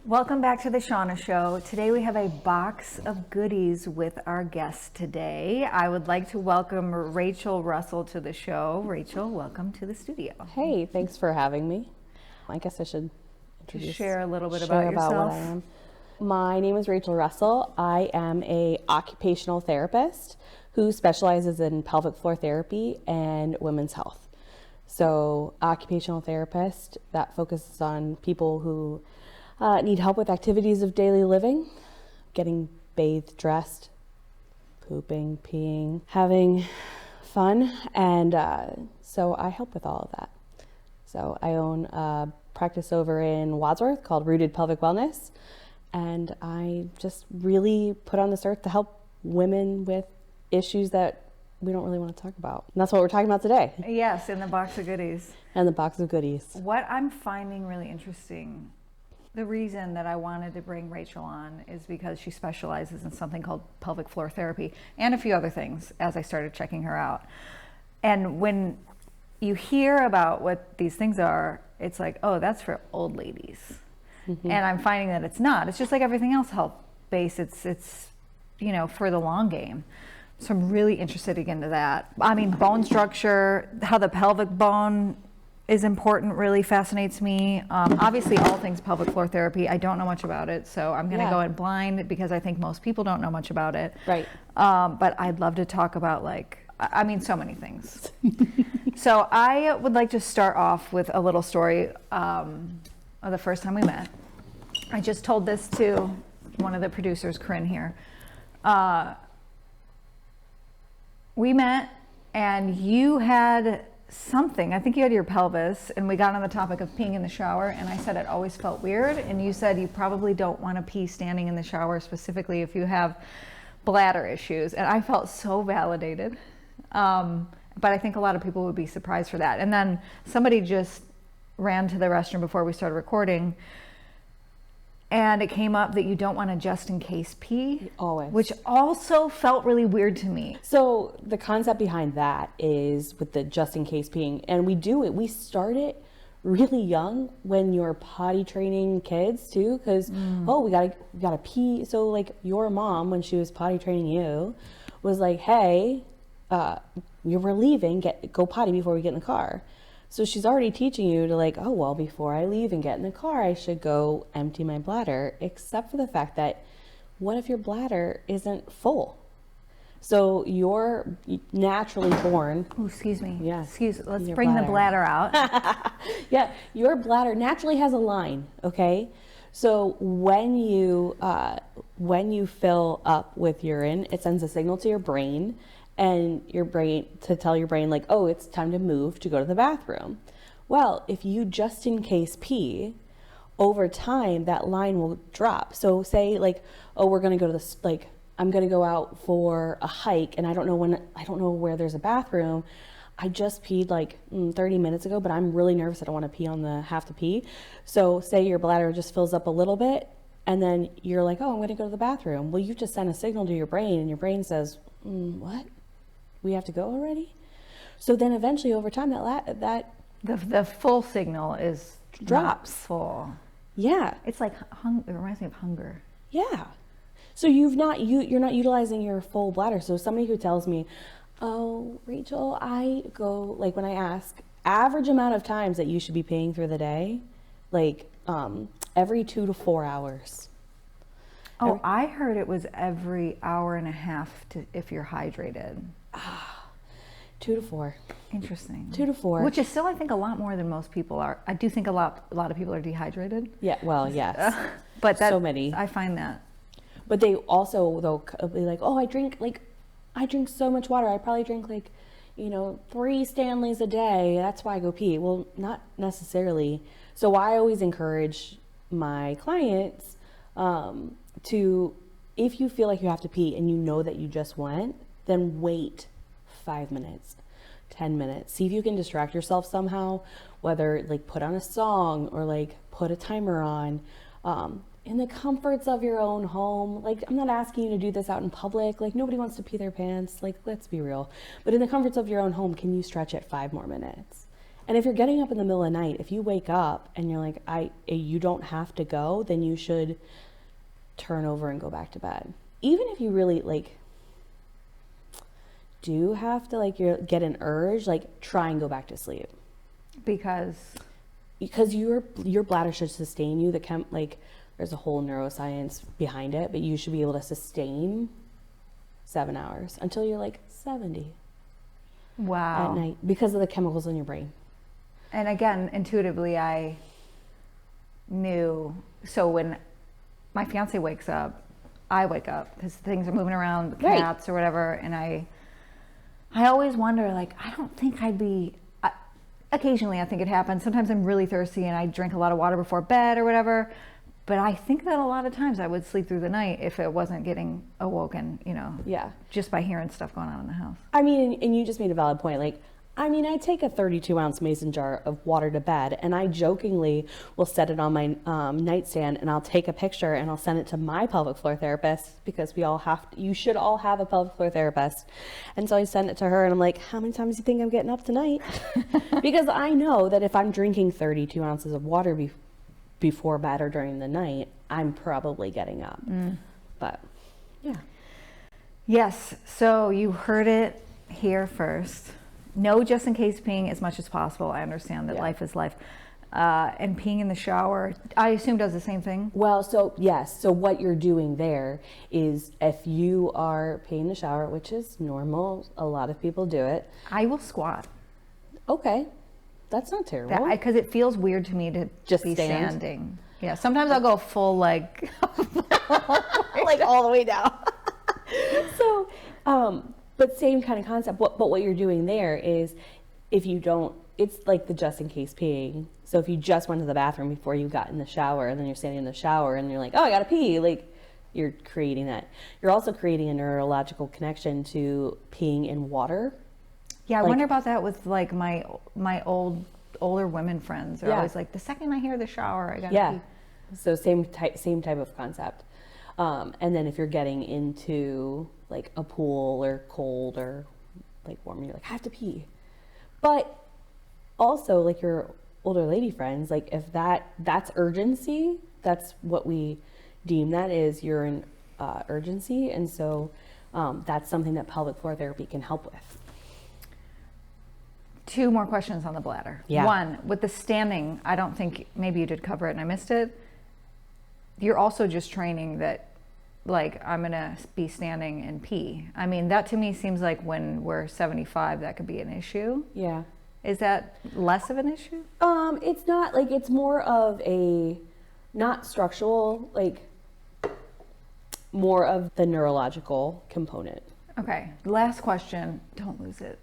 Welcome back to the Shauna Show. Today we have a box of goodies with our guest today. I would like to welcome Rachel Russell to the show. Rachel, welcome to the studio. Hey, thanks for having me. I guess I should share a little bit about yourself. What I am. My name is Rachel Russell. I am a occupational therapist who specializes in pelvic floor therapy and women's health. So, occupational therapist that focuses on people who need help with activities of daily living, getting bathed, dressed, pooping, peeing, having fun, and so I help with all of that. So I own a practice over in Wadsworth called Rooted Pelvic Wellness, and I just really put on this earth to help women with issues that we don't really want to talk about. And that's what we're talking about today. Yes, in the box of goodies. And the box of goodies. What I'm finding really interesting, the reason that I wanted to bring Rachel on is because she specializes in something called pelvic floor therapy and a few other things as I started checking her out. And when you hear about what these things are, it's like, oh, that's for old ladies. Mm-hmm. And I'm finding that it's not. It's just like everything else health-based. It's you know, for the long game. So I'm really interested to get into that. I mean, bone structure, how the pelvic bone is important really fascinates me. Obviously, all things pelvic floor therapy, I don't know much about it, so I'm going to go in blind because I think most people don't know much about it. Right. But I'd love to talk about, I mean, so many things. So I would like to start off with a little story of the first time we met. I just told this to one of the producers, Corinne here. We met and you had something, I think you had your pelvis, and we got on the topic of peeing in the shower, and I said it always felt weird, and you said you probably don't want to pee standing in the shower, specifically if you have bladder issues, and I felt so validated. But I think a lot of people would be surprised for that. And then somebody just ran to the restroom before we started recording, and it came up that you don't want to just in case pee. Always. Which also felt really weird to me. So the concept behind that is with the just in case peeing, and we start it really young when you're potty training kids too, because we gotta pee. So like your mom, when she was potty training you, was like, hey, you were leaving, go potty before we get in the car. So she's already teaching you to like, oh, well, before I leave and get in the car, I should go empty my bladder, except for the fact that what if your bladder isn't full? So you're naturally born. Oh, excuse me. Yeah. Let's bring the bladder out. Yeah, your bladder naturally has a line, okay? So when you fill up with urine, it sends a signal to your brain, and your brain to tell your brain like, oh, it's time to move to go to the bathroom. Well, if you just in case pee, over time that line will drop. So say like, oh, we're gonna go to this, like I'm gonna go out for a hike and I don't know where there's a bathroom. I just peed like 30 minutes ago, but I'm really nervous. I don't want to pee on the have to pee. So say your bladder just fills up a little bit and then you're like, oh, I'm gonna go to the bathroom. Well, you've just sent a signal to your brain and your brain says, what? We have to go already? So then eventually over time the full signal is drops full. Yeah. It's like it reminds me of hunger. Yeah. So you're not utilizing your full bladder. So somebody who tells me, oh, Rachel, I go, like when I ask average amount of times that you should be peeing through the day, like every 2 to 4 hours. Oh, I heard it was every hour and a half if you're hydrated. 2 to 4. Interesting. 2 to 4. Which is still, I think, a lot more than most people are. I do think a lot of people are dehydrated. Yeah, well, yes. But so many. I find that. But they also, though, be like, oh, I drink so much water. I probably drink 3 Stanleys a day. That's why I go pee. Well, not necessarily. So I always encourage my clients to, if you feel like you have to pee and you know that you just went, then wait 5 minutes, 10 minutes. See if you can distract yourself somehow, whether like put on a song or like put a timer on, in the comforts of your own home. Like, I'm not asking you to do this out in public. Like, nobody wants to pee their pants. Like, let's be real. But in the comforts of your own home, can you stretch it 5 more minutes? And if you're getting up in the middle of the night, if you wake up and you're like, you don't have to go, then you should turn over and go back to bed. Even if you really like do have to like get an urge, like try and go back to sleep. Because your bladder should sustain you. There's a whole neuroscience behind it, but you should be able to sustain 7 hours until you're like 70. Wow. At night because of the chemicals in your brain. And again, intuitively, I knew. So when my fiance wakes up, I wake up because things are moving around, the cats or whatever, and I always wonder, like, I don't think I'd be. Occasionally, I think it happens. Sometimes I'm really thirsty and I drink a lot of water before bed or whatever. But I think that a lot of times I would sleep through the night if it wasn't getting awoken, just by hearing stuff going on in the house. I mean, and you just made a valid point. Like, I mean, I take a 32-ounce mason jar of water to bed, and I jokingly will set it on my nightstand, and I'll take a picture and I'll send it to my pelvic floor therapist, because you should all have a pelvic floor therapist. And so I send it to her, and I'm like, how many times do you think I'm getting up tonight? Because I know that if I'm drinking 32 ounces of water before bed or during the night, I'm probably getting up. But yeah. Yes, so you heard it here first. No just in case peeing as much as possible. I understand that life is life. And peeing in the shower, I assume does the same thing? Well, so yes. So what you're doing there is, if you are peeing in the shower, which is normal, a lot of people do it. I will squat. Okay. That's not terrible. Because it feels weird to me to just be standing. Yeah, sometimes I'll go full like all the way down. So, but same kind of concept. But what you're doing there is, if you don't, it's like the just in case peeing. So if you just went to the bathroom before you got in the shower, and then you're standing in the shower and you're like, oh, I gotta pee, like, you're creating that. You're also creating a neurological connection to peeing in water. Yeah, I wonder about that with like my older women friends. They're always like, the second I hear the shower, I gotta pee. So same type of concept. And then if you're getting into like a pool or cold or like warm, you're like, I have to pee. But also, like, your older lady friends, like, if that's urgency, that's what we deem that is, you're in urgency. And so that's something that pelvic floor therapy can help with. 2 more questions on the bladder. Yeah. 1, with the standing, I don't think, maybe you did cover it and I missed it. You're also just training that, like, I'm gonna be standing and pee. I mean, that to me seems like when we're 75, that could be an issue. Yeah. Is that less of an issue? It's not, like, it's more of a, not structural, like, more of the neurological component. Okay, last question, don't lose it.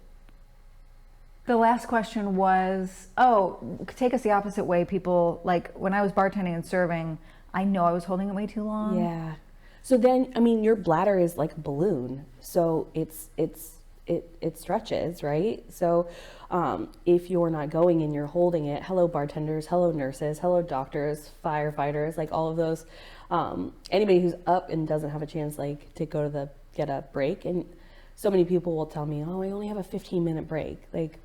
The last question was, take us the opposite way. People, like, when I was bartending and serving, I know I was holding it way too long. Yeah. So then, I mean, your bladder is like a balloon. So it stretches, right? So if you're not going and you're holding it, hello bartenders, hello nurses, hello doctors, firefighters, like all of those, anybody who's up and doesn't have a chance, like, to go to get a break. And so many people will tell me, oh, I only have a 15-minute break. Like,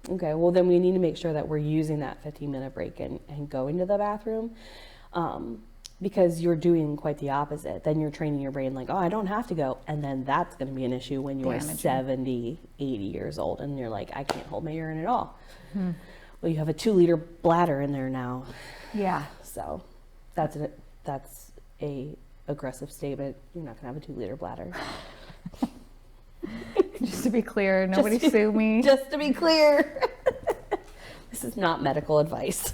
okay, well, then we need to make sure that we're using that 15-minute break and going to the bathroom, because you're doing quite the opposite. Then you're training your brain like, oh, I don't have to go. And then that's going to be an issue when you're 70, 80 years old and you're like, I can't hold my urine at all. Mm-hmm. Well, you have a 2-liter bladder in there now. Yeah. So that's a aggressive statement. You're not going to have a 2-liter bladder. Just to be clear, nobody sue me. Just to be clear. This is not medical advice.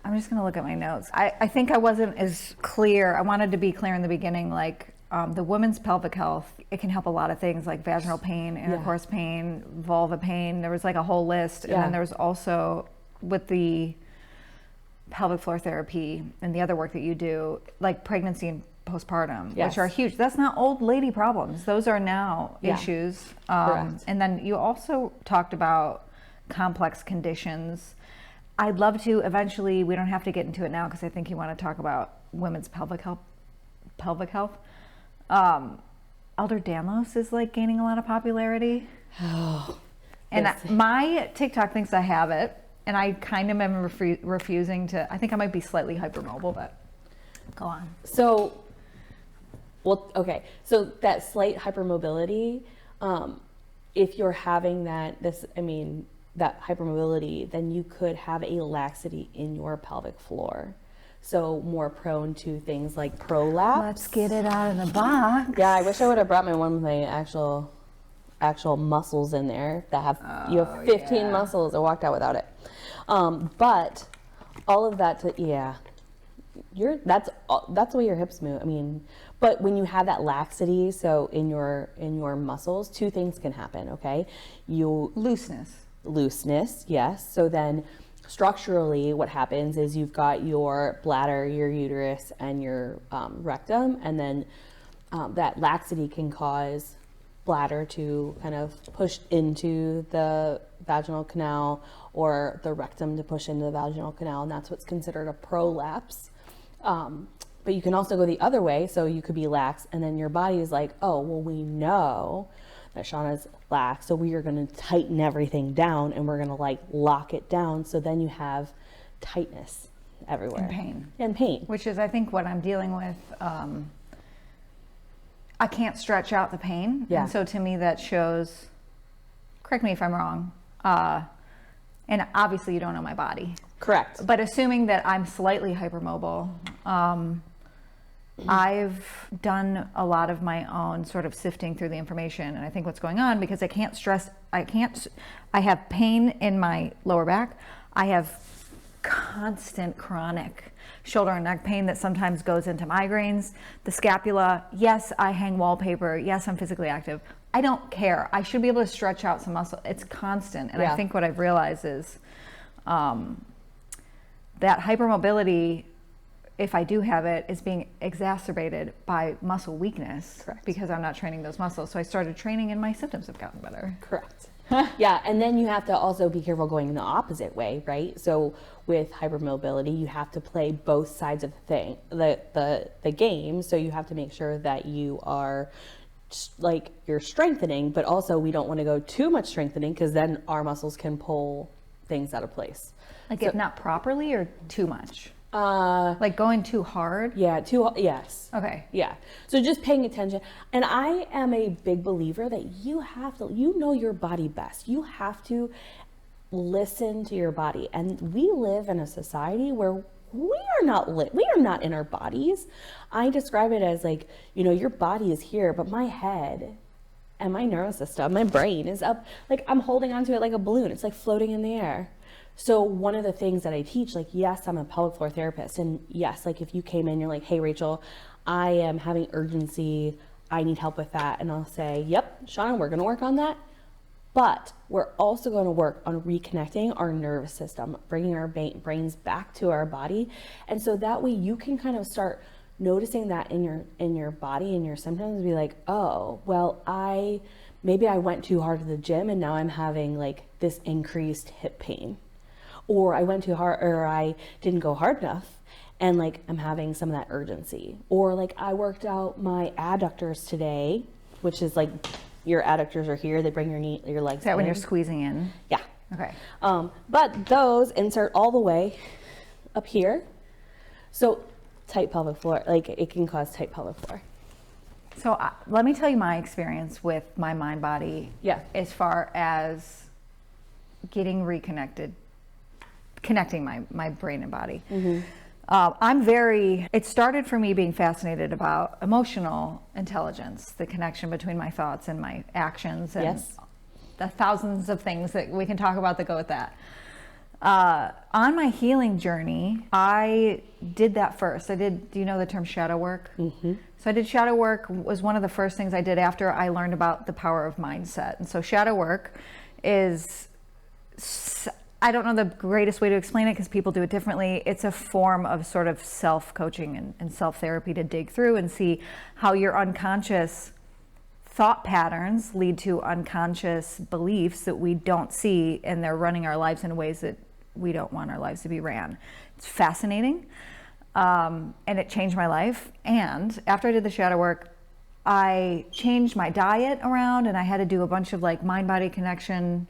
I'm just going to look at my notes. I think I wasn't as clear. I wanted to be clear in the beginning, like, the women's pelvic health, it can help a lot of things like vaginal pain, intercourse pain, vulva pain. There was like a whole list. And then there was also, with the pelvic floor therapy and the other work that you do, like pregnancy and postpartum, which are huge. That's not old lady problems. Those are now issues. Correct. And then you also talked about complex conditions. I'd love to eventually, we don't have to get into it now because I think you want to talk about women's pelvic health. Ehlers-Danlos is like gaining a lot of popularity. Oh, And Yes. my TikTok thinks I have it, and I kind of am refusing to. I think I might be slightly hypermobile, but go on. So, well, okay. So that slight hypermobility, if you're having that hypermobility, then you could have a laxity in your pelvic floor. So more prone to things like prolapse. Let's get it out of the box. Yeah, I wish I would have brought my one with my actual muscles in there that have you have 15 muscles. I walked out without it. But all of that that's the way your hips move. I mean, but when you have that laxity, so in your muscles, two things can happen, okay? Looseness, yes. So then structurally what happens is you've got your bladder, your uterus, and your rectum, and then that laxity can cause bladder to kind of push into the vaginal canal, or the rectum to push into the vaginal canal, and that's what's considered a prolapse. But you can also go the other way, so you could be lax, and then your body is like, oh, well, we know that Shauna's lax, so we are going to tighten everything down, and we're going to like lock it down, so then you have tightness everywhere. And pain. Which is, I think, what I'm dealing with. I can't stretch out the pain. Yeah. And so to me that shows, correct me if I'm wrong, and obviously you don't know my body. Correct. But assuming that I'm slightly hypermobile, I've done a lot of my own sort of sifting through the information, and I think what's going on, because I have pain in my lower back. I have constant chronic shoulder and neck pain that sometimes goes into migraines. The scapula, yes, I hang wallpaper. Yes, I'm physically active. I don't care. I should be able to stretch out some muscle. It's constant. And I think what I've realized is that hypermobility, if I do have it, is being exacerbated by muscle weakness. Correct. Because I'm not training those muscles. So I started training and my symptoms have gotten better. Correct. Yeah, and then you have to also be careful going the opposite way, right? So with hypermobility, you have to play both sides of the game. So you have to make sure that you are like you're strengthening, but also we don't want to go too much strengthening, because then our muscles can pull things out of place. Like if not properly or too much? Like going too hard? Yeah, yes. Okay. Yeah. So just paying attention. And I am a big believer that you know your body best. You have to listen to your body. And we live in a society where we are not in our bodies. I describe it as like, your body is here, but my head and my nervous system, my brain is up, like I'm holding onto it like a balloon. It's like floating in the air. So one of the things that I teach, like, yes, I'm a pelvic floor therapist. And yes, like if you came in, you're like, hey, Rachel, I am having urgency. I need help with that. And I'll say, yep, Shauna, we're going to work on that. But we're also going to work on reconnecting our nervous system, bringing our brains back to our body. And so that way you can kind of start noticing that in your body and your symptoms, be like, oh, well, maybe I went too hard to the gym and now I'm having like this increased hip pain. Or I went too hard, or I didn't go hard enough, and like I'm having some of that urgency. Or like I worked out my adductors today, which is like your adductors are here. They bring your legs. Is that in. when you're squeezing in? Yeah. Okay. But those insert all the way up here. So tight pelvic floor, like it can cause tight pelvic floor. So let me tell you my experience with my mind body. Yeah. As far as getting reconnected, connecting my brain and body. Mm-hmm. It started for me being fascinated about emotional intelligence, the connection between my thoughts and my actions, and the thousands of things that we can talk about that go with that. On my healing journey, I did that first. Do you know the term shadow work? Mm-hmm. So I did shadow work, was one of the first things I did after I learned about the power of mindset. And so shadow work is, I don't know the greatest way to explain it because people do it differently. It's a form of sort of self-coaching and self-therapy to dig through and see how your unconscious thought patterns lead to unconscious beliefs that we don't see, and they're running our lives in ways that we don't want our lives to be ran. It's fascinating, and it changed my life. And after I did the shadow work, I changed my diet around, and I had to do a bunch of like mind-body connection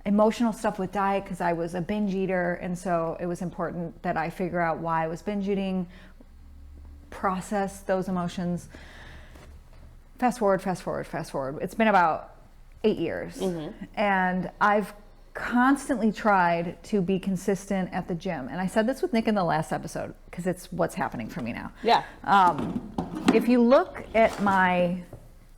emotional stuff with diet because I was a binge eater, and so it was important that I figure out why I was binge eating, process those emotions. Fast forward. It's been about 8 years, and I've constantly tried to be consistent at the gym. And I said this with Nick in the last episode because it's what's happening for me now. Yeah. If you look at my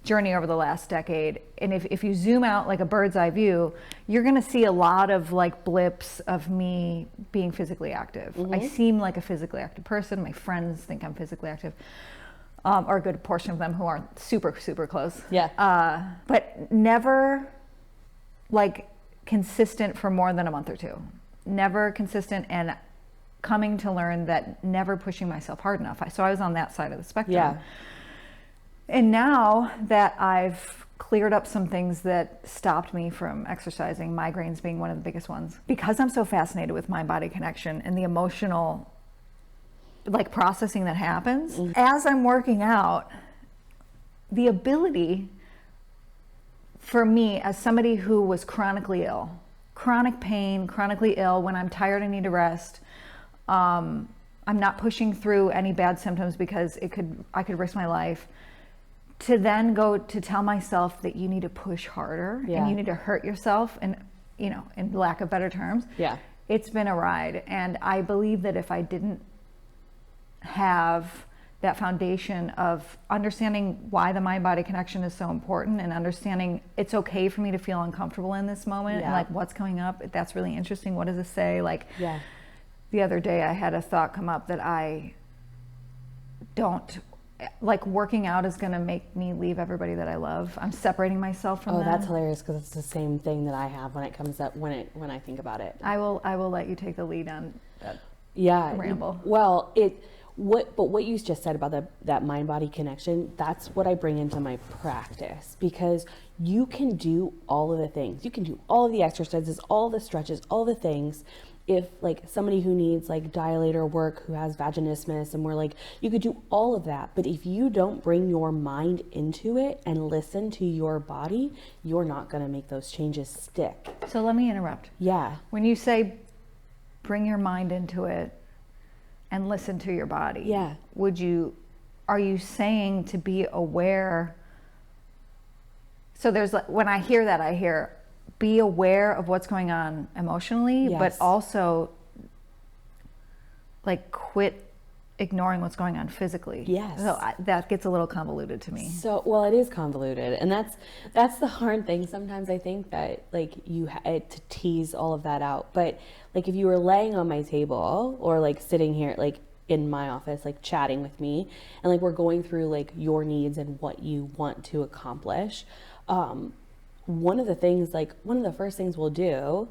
journey over the last decade, and if you zoom out like a bird's eye view, you're going to see a lot of like blips of me being physically active. I seem like a physically active person. My friends think I'm physically active, or a good portion of them who aren't super close. Yeah. But never like consistent for more than a month or two. Never consistent, and coming to learn that never pushing myself hard enough. So I was on that side of the spectrum. Yeah. And now that I've cleared up some things that stopped me from exercising, migraines being one of the biggest ones, because I'm so fascinated with mind-body connection and the emotional like processing that happens, as I'm working out, the ability for me as somebody who was chronically ill, chronic pain, chronically ill, when I'm tired, I need to rest. I'm not pushing through any bad symptoms because I could risk my life. To then go to tell myself that you need to push harder and you need to hurt yourself, and in lack of better terms, it's been a ride. And I believe that if I didn't have that foundation of understanding why the mind-body connection is so important, and understanding it's okay for me to feel uncomfortable in this moment, and like what's coming up, that's really interesting. What does this say? Like the other day I had a thought come up that I don't like. Working out is going to make me leave everybody that I love. I'm separating myself from them. That's hilarious, because it's the same thing that I have when it comes up when I think about it. I will let you take the lead on that. Ramble. Well, what you just said about that mind-body connection, that's what I bring into my practice, because you can do all of the things. You can do all of the exercises, all the stretches, all the things. If like somebody who needs like dilator work, who has vaginismus, and we're like, you could do all of that. But if you don't bring your mind into it and listen to your body, you're not going to make those changes stick. So let me interrupt. Yeah. When you say bring your mind into it and listen to your body, are you saying to be aware? So there's like, when I hear that, I hear be aware of what's going on emotionally, but also like quit ignoring what's going on physically. So that gets a little convoluted to me. So, well, it is convoluted, and that's the hard thing. Sometimes I think that like you had to tease all of that out, but like if you were laying on my table or like sitting here like in my office like chatting with me, and like we're going through like your needs and what you want to accomplish, one of the first things we'll do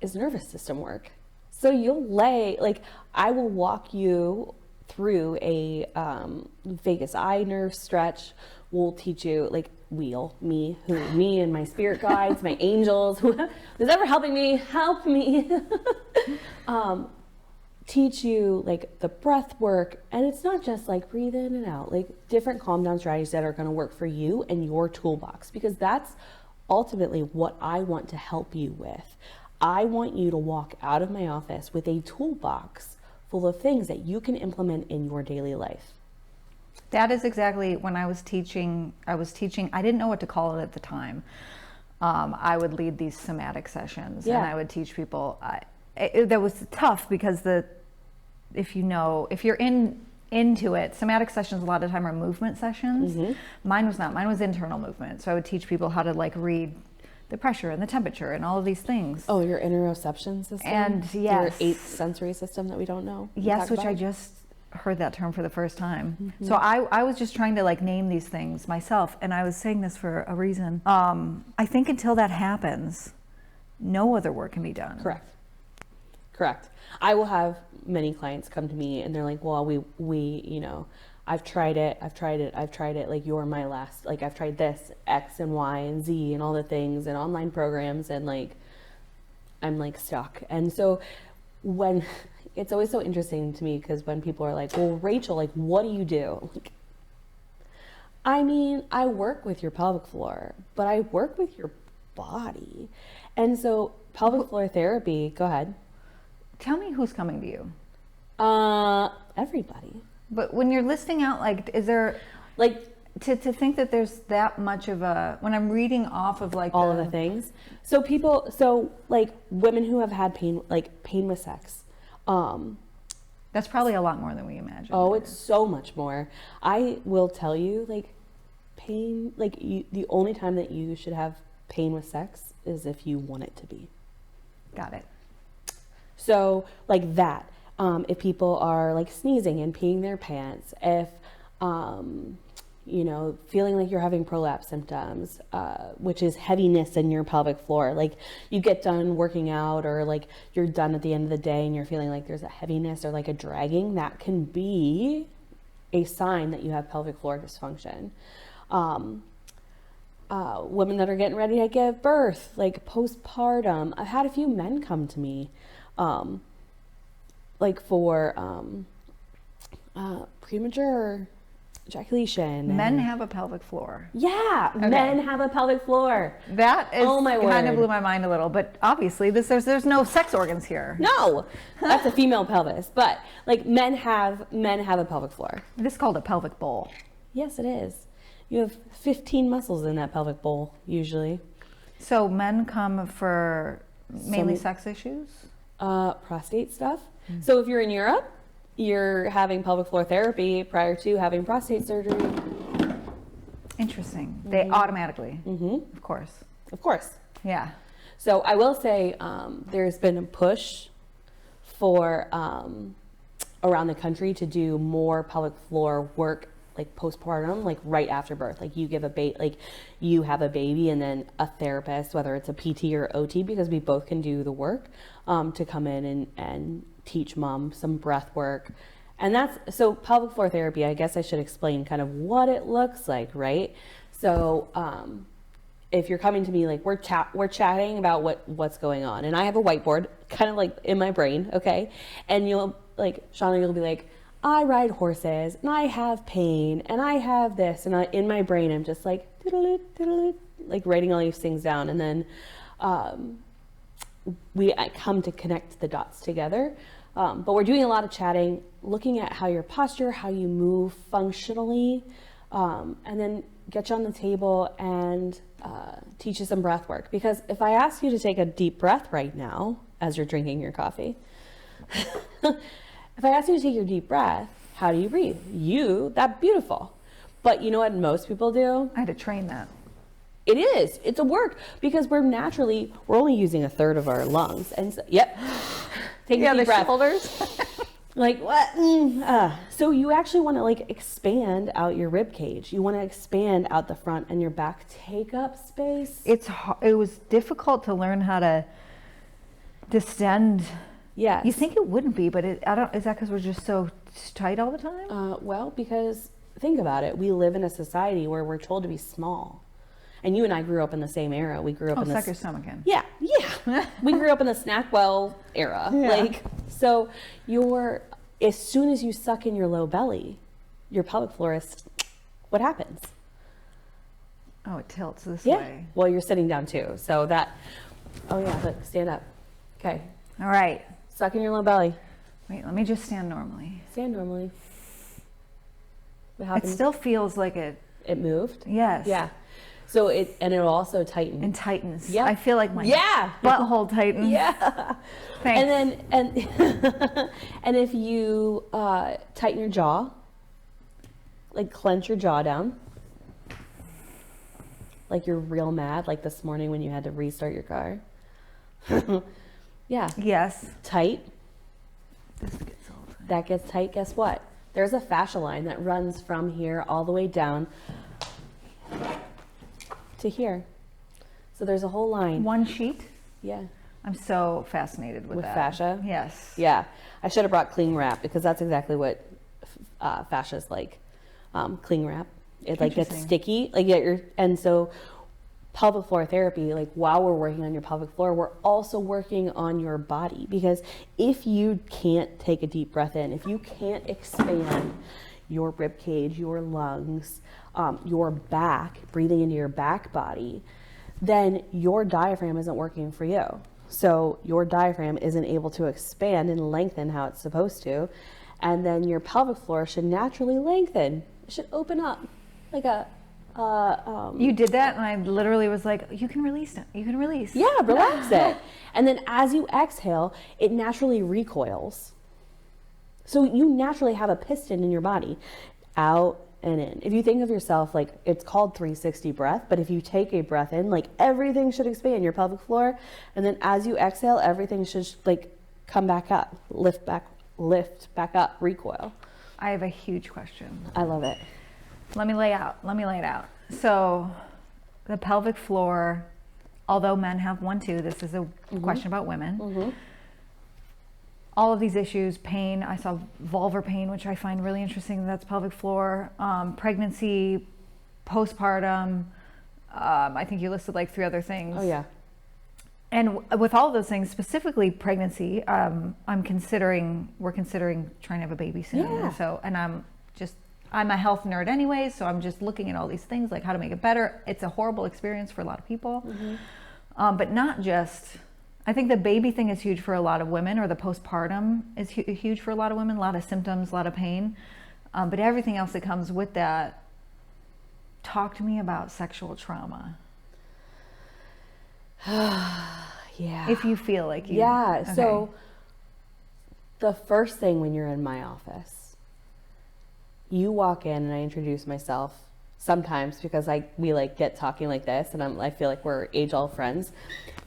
is nervous system work. So you'll I will walk you through a vagus eye nerve stretch. We'll teach you me and my spirit guides, my angels, who's ever helping me, help me. Teach you like the breath work, and it's not just like breathe in and out, like different calm down strategies that are going to work for you and your toolbox, because that's ultimately what I want to help you with. I want you to walk out of my office with a toolbox full of things that you can implement in your daily life. That is exactly when I was teaching, I didn't know what to call it at the time. I would lead these somatic sessions and I would teach people. That was tough because if you're into it, somatic sessions a lot of time are movement sessions. Mine was not. Mine was internal movement. So I would teach people how to like read the pressure and the temperature and all of these things. Oh, your interoception system? And your eighth sensory system that we don't know? Yes, which I just heard that term for the first time. So I was just trying to like name these things myself, and I was saying this for a reason. I think until that happens, no other work can be done. Correct. I will have many clients come to me and they're like, well, we I've tried it. Like, you're my last, like, I've tried this X and Y and Z and all the things and online programs, and like, I'm like stuck. And so when it's always so interesting to me, because when people are like, well, Rachel, like, what do you do? Like, I mean, I work with your pelvic floor, but I work with your body. And so pelvic floor therapy, go ahead. Tell me who's coming to you. Everybody. But when you're listing out, like, is there, Like, to think that there's that much of a, when I'm reading off of like all of the things. So like women who have had pain, like pain with sex. That's probably a lot more than we imagine. Oh, it's so much more. I will tell you, like, pain, like, the only time that you should have pain with sex is if you want it to be. Got it. So, like that. If people are, like, sneezing and peeing their pants, if, you know, feeling like you're having prolapse symptoms, which is heaviness in your pelvic floor. Like, you get done working out, or like you're done at the end of the day and you're feeling like there's a heaviness or like a dragging, that can be a sign that you have pelvic floor dysfunction. Women that are getting ready to give birth, like postpartum. I've had a few men come to me, like for premature ejaculation. Men have a pelvic floor. Yeah, Okay. Men have a pelvic floor. That is, Oh, my kind of word. blew my mind a little, but obviously there's no sex organs here. No, that's a female pelvis, but like men have a pelvic floor. This is called a pelvic bowl. Yes, it is. You have 15 muscles in that pelvic bowl usually. So men come for mainly Some- sex issues? Prostate stuff. So if you're in Europe, you're having pelvic floor therapy prior to having prostate surgery. Interesting. They automatically, of course. Of course. Yeah. So I will say there's been a push for around the country to do more pelvic floor work, like postpartum, like right after birth. Like you have a baby, and then a therapist, whether it's a PT or OT, because we both can do the work, to come in and teach mom some breath work. And that's, so pelvic floor therapy, I guess I should explain kind of what it looks like, right? So if you're coming to me, like we're chatting about what's going on, and I have a whiteboard kind of like in my brain, okay? And you'll, like, Shauna, you'll be like, I ride horses and I have pain and I have this, and in my brain I'm just like like writing all these things down, and then I come to connect the dots together. But we're doing a lot of chatting, looking at how your posture, how you move functionally, and then get you on the table and teach you some breath work. Because if I ask you to take a deep breath right now as you're drinking your coffee, if I ask you to take your deep breath, how do you breathe? That's beautiful. But you know what most people do? I had to train that. It is. It's a work, because we're only using a third of our lungs. And so, yep. Take a deep breath. Shoulders. Like what? So you actually want to like expand out your rib cage. You want to expand out the front and your back. Take up space. It was difficult to learn how to distend. Yes. You think it wouldn't be, but is that because we're just so tight all the time? Well, because think about it. We live in a society where we're told to be small. And you and I grew up in the same era. We grew up in the suck your stomach in. Yeah. We grew up in the Snackwell era. Yeah. Like, so as soon as you suck in your low belly, your pelvic floor is, what happens? Oh, it tilts this Yeah. way. Well, you're sitting down too. So look, stand up. Okay. All right. Suck in your low belly. Wait, let me just stand normally. Stand normally. What It happened? still feels like it. It moved? Yes. Yeah. So it'll also tighten. And tightens. Yep. I feel like my Yeah. butthole tightens. Yeah. Thanks. And if you tighten your jaw, like clench your jaw down, like you're real mad, like this morning when you had to restart your car. Yeah. Yes. Tight. This gets all tight. That gets tight. Guess what? There's a fascia line that runs from here all the way down to here. So there's a whole line. One sheet. Yeah. I'm so fascinated with that. Fascia? Yes. Yeah. I should have brought cling wrap, because that's exactly what fascia is like. Cling wrap. It like gets Interesting. sticky. Like and so pelvic floor therapy, like while we're working on your pelvic floor, we're also working on your body, because if you can't take a deep breath in, if you can't expand your rib cage, your lungs, your back, breathing into your back body, then your diaphragm isn't working for you. So your diaphragm isn't able to expand and lengthen how it's supposed to. And then your pelvic floor should naturally lengthen. It should open up like a... You did that, and I literally was like, you can release it. You can release. Yeah, relax it. And then as you exhale, it naturally recoils. So you naturally have a piston in your body, out and in. If you think of yourself, like, it's called 360 breath, but if you take a breath in, like, everything should expand, your pelvic floor, and then as you exhale, everything should, like, come back up, lift back up, recoil. I have a huge question. I love it. Let me lay it out. So the pelvic floor, although men have one too, this is a question about women. All of these issues, pain, I saw vulvar pain, which I find really interesting. That's pelvic floor, pregnancy, postpartum. I think you listed like 3 other things. Oh yeah. And with all of those things, specifically pregnancy, we're considering trying to have a baby soon. Yeah. So, and I'm a health nerd anyway, so I'm just looking at all these things, like how to make it better. It's a horrible experience for a lot of people. But not just, I think the baby thing is huge for a lot of women, or the postpartum is huge for a lot of women, a lot of symptoms, a lot of pain. But everything else that comes with that, talk to me about sexual trauma. Yeah. If you feel like you. Yeah. Okay. So the first thing when you're in my office, you walk in and I introduce myself sometimes because we like get talking like this, and I feel like we're age-old friends.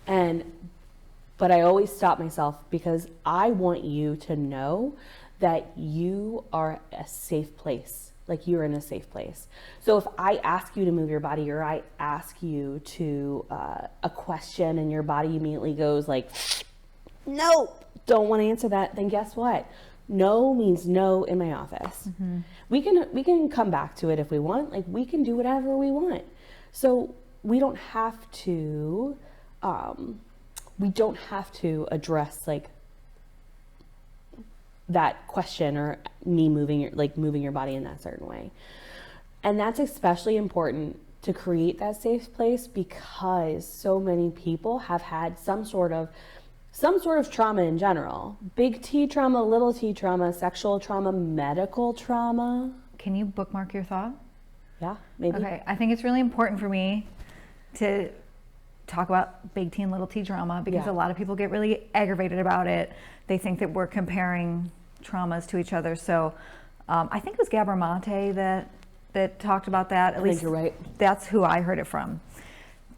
But I always stop myself because I want you to know that you are a safe place. Like, you're in a safe place. So if I ask you to move your body, or I ask you to a question and your body immediately goes like, no, don't want to answer that, then guess what? No means no in my office. We can come back to it if we want. Like, we can do whatever we want. So we don't have to address like that question, or me moving your body in that certain way. And that's especially important to create that safe place, because so many people have had some sort of trauma in general. Big T trauma, little t trauma, sexual trauma, medical trauma. Can you bookmark your thought? Yeah, maybe. Okay, I think it's really important for me to talk about big T and little t trauma, because a lot of people get really aggravated about it. They think that we're comparing traumas to each other. So I think it was Gabor Mate that talked about that. At least think you're right. That's who I heard it from.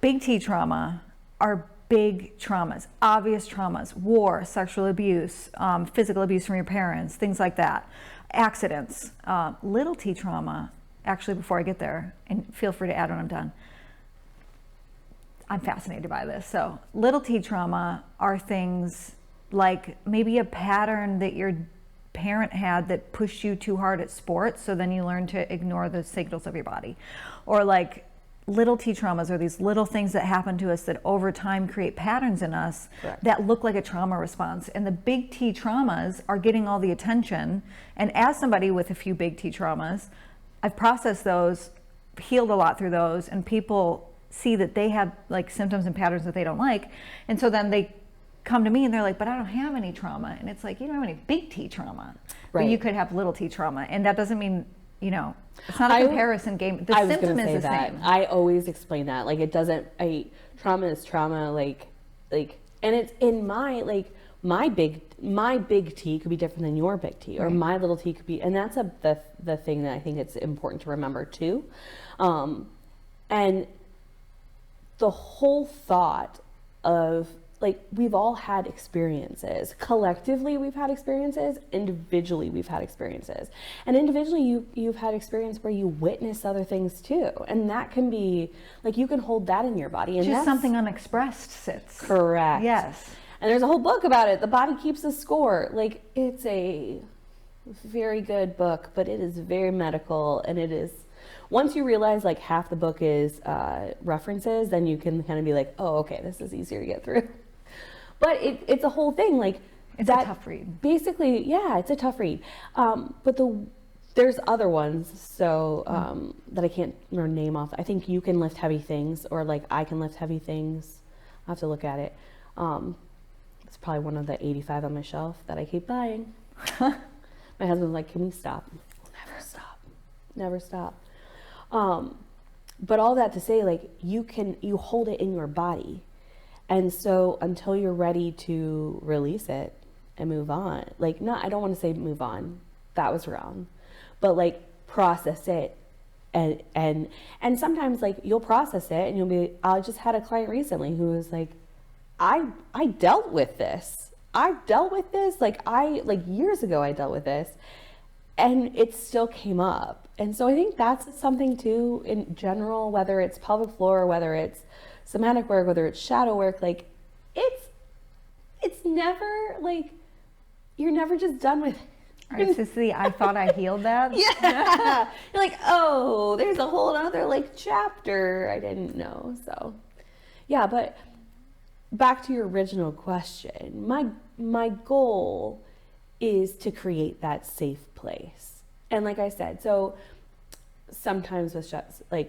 Big T trauma are big traumas, obvious traumas: war, sexual abuse, physical abuse from your parents, things like that, accidents. Little t trauma, actually, before I get there, and feel free to add when I'm done, I'm fascinated by this. So little t trauma are things like maybe a pattern that your parent had that pushed you too hard at sports, so then you learn to ignore the signals of your body. Or like, little t traumas are these little things that happen to us that over time create patterns in us that look like a trauma response. And the big T traumas are getting all the attention. And as somebody with a few big T traumas, I've processed those, healed a lot through those, and people see that they have like symptoms and patterns that they don't like. And so then they come to me and they're like, but I don't have any trauma. And it's like, you don't have any big T trauma, but you could have little t trauma. And that doesn't mean, it's not a comparison game. The symptom is the same. I always explain that. Like, it doesn't, trauma is trauma, like, and it's in my big T could be different than your big T, or my little t could be, and that's the thing that I think it's important to remember too. And the whole thought of, like, we've all had experiences. Collectively, we've had experiences. Individually, we've had experiences. And individually, you've had experience where you witness other things too. And that can be, like, you can hold that in your body. And just something unexpressed sits. Correct. Yes. And there's a whole book about it. The Body Keeps a Score. Like, it's a very good book, but it is very medical. And it is, once you realize like half the book is references, then you can kind of be like, oh, okay, this is easier to get through. But it's a whole thing. Like, it's a tough read. Basically, yeah, it's a tough read. But the There's other ones, so that I can't remember name off. I think you can lift heavy things, or like I can lift heavy things. I'll have to look at it. It's probably one of the 85 on my shelf that I keep buying. My husband's like, "Can we stop?" Never stop. Never stop. But all that to say, like, you hold it in your body. And so until you're ready to release it and move on, like, I don't want to say move on. That was wrong. But like process it. And sometimes like you'll process it and you'll be, I just had a client recently who was like, I dealt with this. I've dealt with this. Like years ago I dealt with this and it still came up. And so I think that's something too in general, whether it's pelvic floor, whether it's somatic work, whether it's shadow work, like it's never like, you're never just done with it. Right, so see, I thought I healed that. Yeah. You're like, oh, there's a whole other like chapter I didn't know. So yeah, but back to your original question, my goal is to create that safe place. And like I said, so sometimes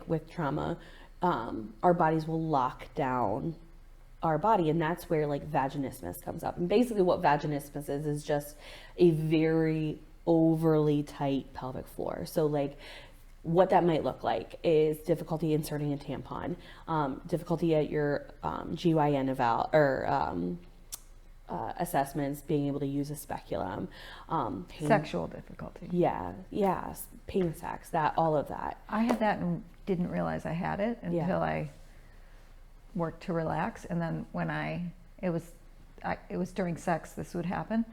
with trauma, our bodies will lock down our body, and that's where like vaginismus comes up. And basically what vaginismus is just a very overly tight pelvic floor. So like what that might look like is difficulty inserting a tampon, difficulty at your GYN eval or assessments, being able to use a speculum, Sexual difficulty. Yeah, pain sacs, all of that. I had that and didn't realize I had it until I worked to relax, and then when it was during sex this would happen,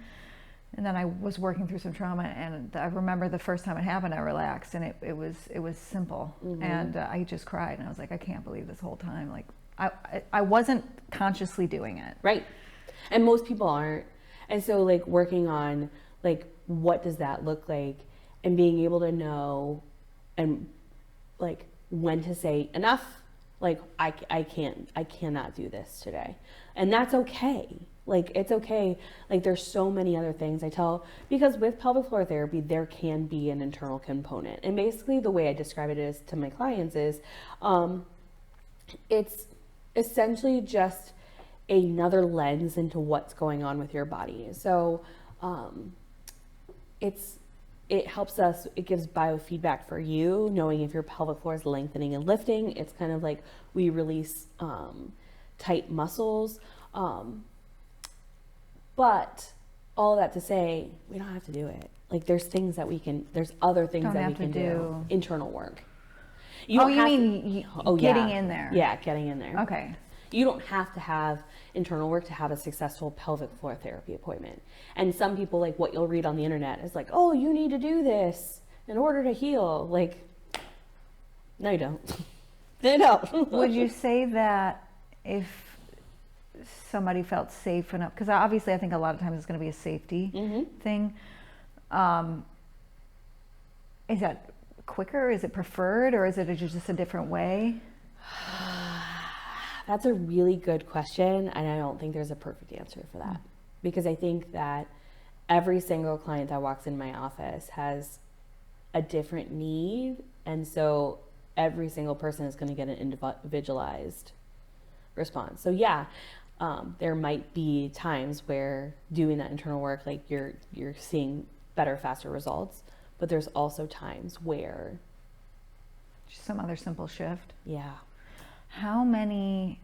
and then I was working through some trauma, and I remember the first time it happened I relaxed, and it was simple, and I just cried, and I was like, I can't believe this whole time, like I wasn't consciously doing it. Right. And most people aren't. And so like working on like what does that look like, and being able to know and like when to say enough. Like, I cannot do this today. And that's okay. Like, it's okay. Like, there's so many other things because with pelvic floor therapy, there can be an internal component. And basically the way I describe it is to my clients is, it's essentially just another lens into what's going on with your body. So, it helps us, it gives biofeedback for you, knowing if your pelvic floor is lengthening and lifting. It's kind of like we release tight muscles. But all that to say, we don't have to do it. Like there's other things that we can do. Internal work. Getting in there? Yeah, getting in there. Okay. You don't have to have internal work to have a successful pelvic floor therapy appointment. And some people, like what you'll read on the internet is like, oh, you need to do this in order to heal. Like, no, you don't. They don't. Would you say that if somebody felt safe enough, because obviously I think a lot of times it's going to be a safety thing, is that quicker? Is it preferred, or is it just a different way? That's a really good question, and I don't think there's a perfect answer for that, because I think that every single client that walks in my office has a different need, and so every single person is going to get an individualized response. So yeah, there might be times where doing that internal work, like you're seeing better, faster results, but there's also times where just some other simple shift. Yeah. How many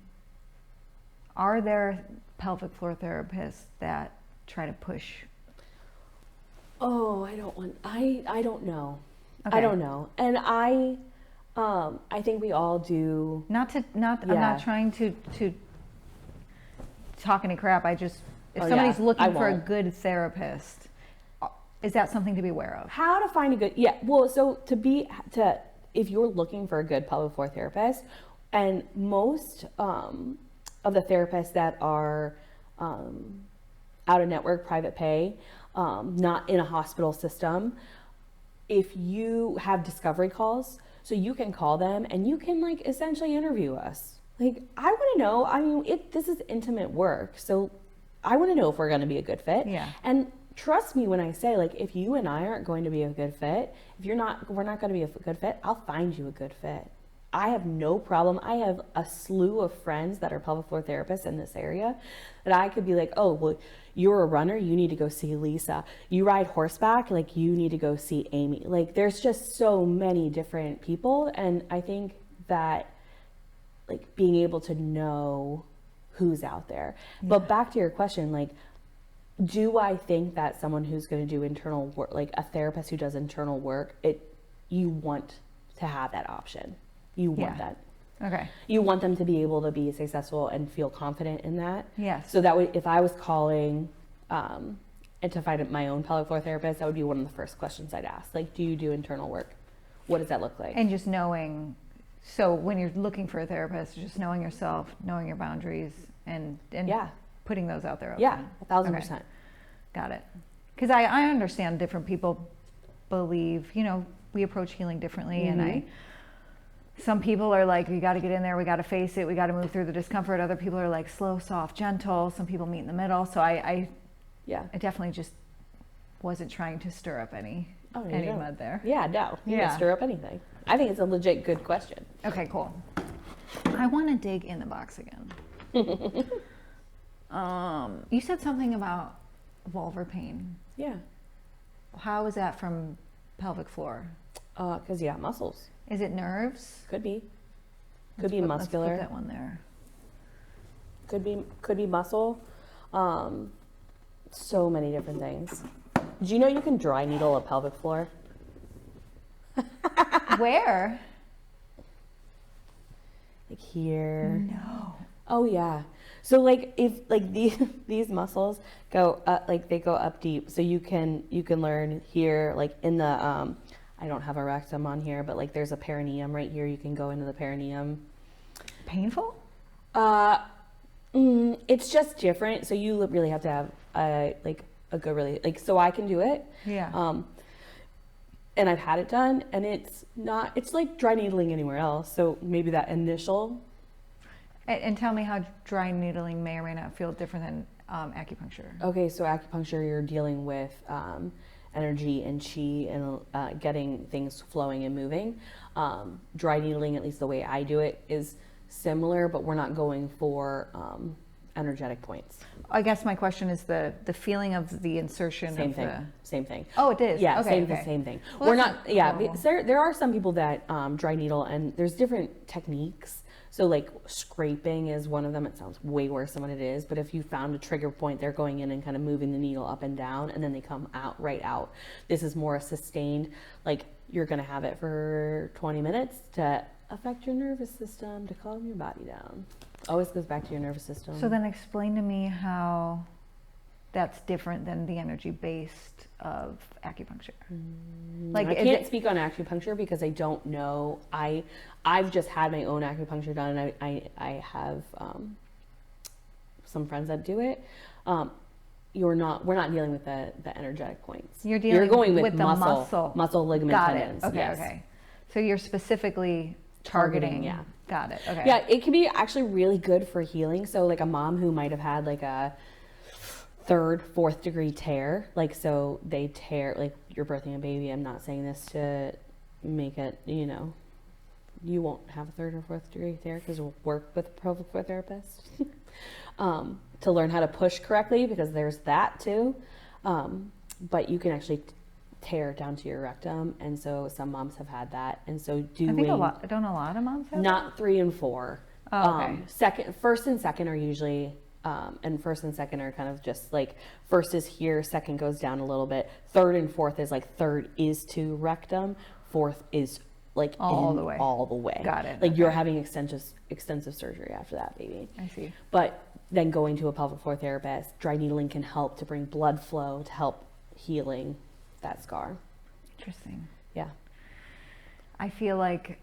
are there pelvic floor therapists that try to push? Oh, I don't know. Okay. I don't know. And I think we all do. I'm not trying to talk any crap. if somebody's looking for a good therapist, is that something to be aware of? How to find a good, well, so if you're looking for a good pelvic floor therapist, and most of the therapists that are out of network, private pay, not in a hospital system, if you have discovery calls, so you can call them and you can like essentially interview us. Like, I want to know, this is intimate work, so I want to know if we're going to be a good fit. Yeah. And trust me when I say, like, if you and I aren't going to be a good fit, we're not going to be a good fit, I'll find you a good fit. I have no problem. I have a slew of friends that are pelvic floor therapists in this area that I could be like, oh, well, you're a runner, you need to go see Lisa. You ride horseback, like, you need to go see Amy. Like, there's just so many different people. And I think that, like, being able to know who's out there. Yeah. But back to your question, like, do I think that someone who's going to do internal work, like a therapist who does internal work, you want to have that option. You want that. Okay. You want them to be able to be successful and feel confident in that. Yes. So that way, if I was calling and to find my own pelvic floor therapist, that would be one of the first questions I'd ask. Like, do you do internal work? What does that look like? And just knowing, so when you're looking for a therapist, just knowing yourself, knowing your boundaries, and putting those out there. Yeah, 1,000%. Okay. Got it. Because I understand different people believe, we approach healing differently, and some people are like, we got to get in there, we got to face it, we got to move through the discomfort. Other people are like slow, soft, gentle. Some people meet in the middle. So I definitely just wasn't trying to stir up any mud there. Yeah, no, you didn't stir up anything. I think it's a legit good question. Okay, cool. I want to dig in the box again. You said something about vulvar pain. Yeah. How is that from pelvic floor? Because you got muscles. Is it nerves? Could be. Could be muscular. Let's put that one there. Could be muscle. So many different things. Do you know you can dry needle a pelvic floor? Where? Like here. No. Oh yeah. So like if like these muscles go up, like they go up deep, so you can learn here, like in the I don't have a rectum on here, but like there's a perineum right here. You can go into the perineum. Painful? It's just different. So you really have to have a good so I can do it. Yeah. And I've had it done, and it's like dry needling anywhere else. So maybe that initial. And tell me how dry needling may or may not feel different than acupuncture. Okay, so acupuncture, you're dealing with energy and chi and getting things flowing and moving. Dry needling, at least the way I do it, is similar, but we're not going for energetic points. I guess my question is the feeling of the insertion. Same thing. Oh, it is. Yeah, okay, same thing. Well, we're not. Yeah, normal. there are some people that dry needle, and there's different techniques. So like scraping is one of them. It sounds way worse than what it is, but if you found a trigger point, they're going in and kind of moving the needle up and down, and then they come right out. This is more a sustained, like you're going to have it for 20 minutes to affect your nervous system, to calm your body down. Always goes back to your nervous system. So then explain to me how that's different than the energy-based of acupuncture. Like I can't speak on acupuncture because I don't know. I've just had my own acupuncture done, and I have some friends that do it. We're not dealing with the energetic points. You're going with the muscle ligament tendons. Okay, yes. Okay. So you're specifically targeting. Yeah. Got it. Okay. Yeah, it can be actually really good for healing. So like a mom who might have had like a 3rd, 4th degree tear, like so they tear, like you're birthing a baby. I'm not saying this to make it, you won't have a 3rd or 4th degree tear because we'll work with a pelvic floor therapist to learn how to push correctly, because there's that too. But you can actually tear down to your rectum, and so some moms have had that, and so don't a lot of moms have not that? 3 and 4. Oh, okay. First and second are usually and first and second are kind of just like, first is here, second goes down a little bit, 3rd and 4th is like 3rd is to rectum, 4th is like all the way. Got it. Like you're having extensive surgery after that baby. I see. But then going to a pelvic floor therapist, dry needling can help to bring blood flow to help healing that scar. Interesting. Yeah. I feel like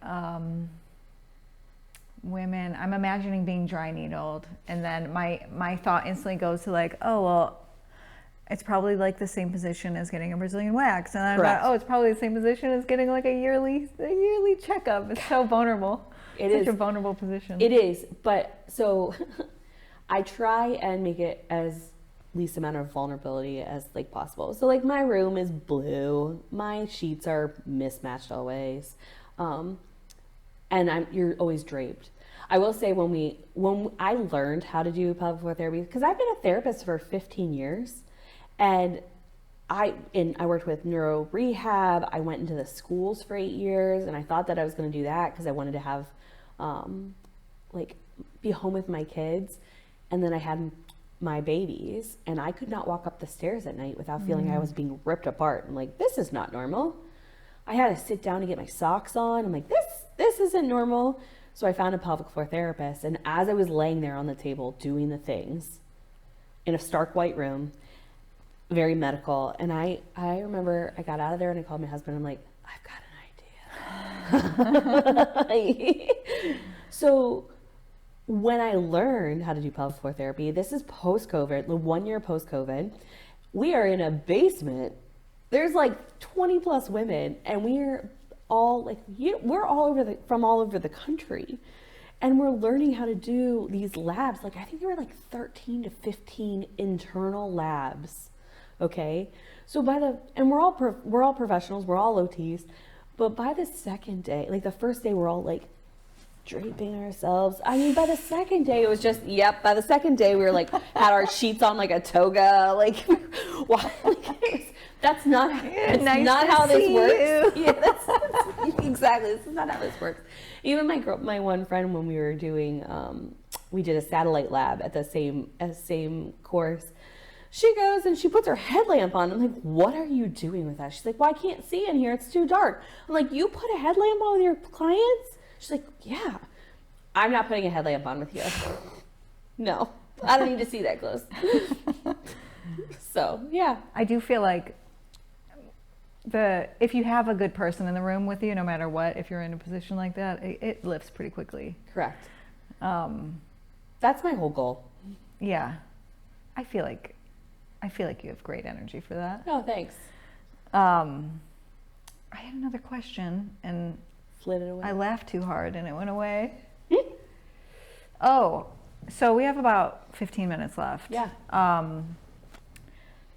women, I'm imagining being dry needled, and then my thought instantly goes to like, oh, well, it's probably like the same position as getting a Brazilian wax. And I thought, oh, it's probably the same position as getting like a yearly checkup. It's so vulnerable. It's such a vulnerable position. It is. But so I try and make it as least amount of vulnerability as like possible. So like my room is blue, my sheets are mismatched always, and you're always draped. I will say when I learned how to do pelvic floor therapy, because I've been a therapist for 15 years, and I worked with neuro rehab. I went into the schools for 8 years, and I thought that I was going to do that because I wanted to have like be home with my kids, and then I had my babies, and I could not walk up the stairs at night without feeling I was being ripped apart. I'm like, this is not normal. I had to sit down to get my socks on. I'm like, this isn't normal. So I found a pelvic floor therapist, and as I was laying there on the table doing the things in a stark white room, very medical, and I remember I got out of there and I called my husband. I'm like, I've got an idea. So when I learned how to do pelvic floor therapy, this is post-COVID, the 1 year post-COVID, we are in a basement. There's like 20 plus women, and we're all like, we're from all over the country, and we're learning how to do these labs. Like I think there were like 13 to 15 internal labs. Okay, so we're all professionals, we're all OTs, but by the second day, like the first day, we're all like draping ourselves. I mean, by the second day, it was just, by the second day, we were like, had our sheets on like a toga, like, why? Like, that's not how this works. Yeah, that's exactly, this is not how this works. Even my one friend, when we were doing, we did a satellite lab at the same course. She goes and she puts her headlamp on. I'm like, what are you doing with that? She's like, well, I can't see in here. It's too dark. I'm like, you put a headlamp on with your clients? She's like, yeah. I'm not putting a headlamp on with you. No, I don't need to see that close. So, yeah. I do feel like if you have a good person in the room with you, no matter what, if you're in a position like that, it lifts pretty quickly. Correct. That's my whole goal. Yeah. I feel like you have great energy for that. Oh, thanks. I had another question and slid it away. I laughed too hard and it went away. Oh, so we have about 15 minutes left. Yeah. I'm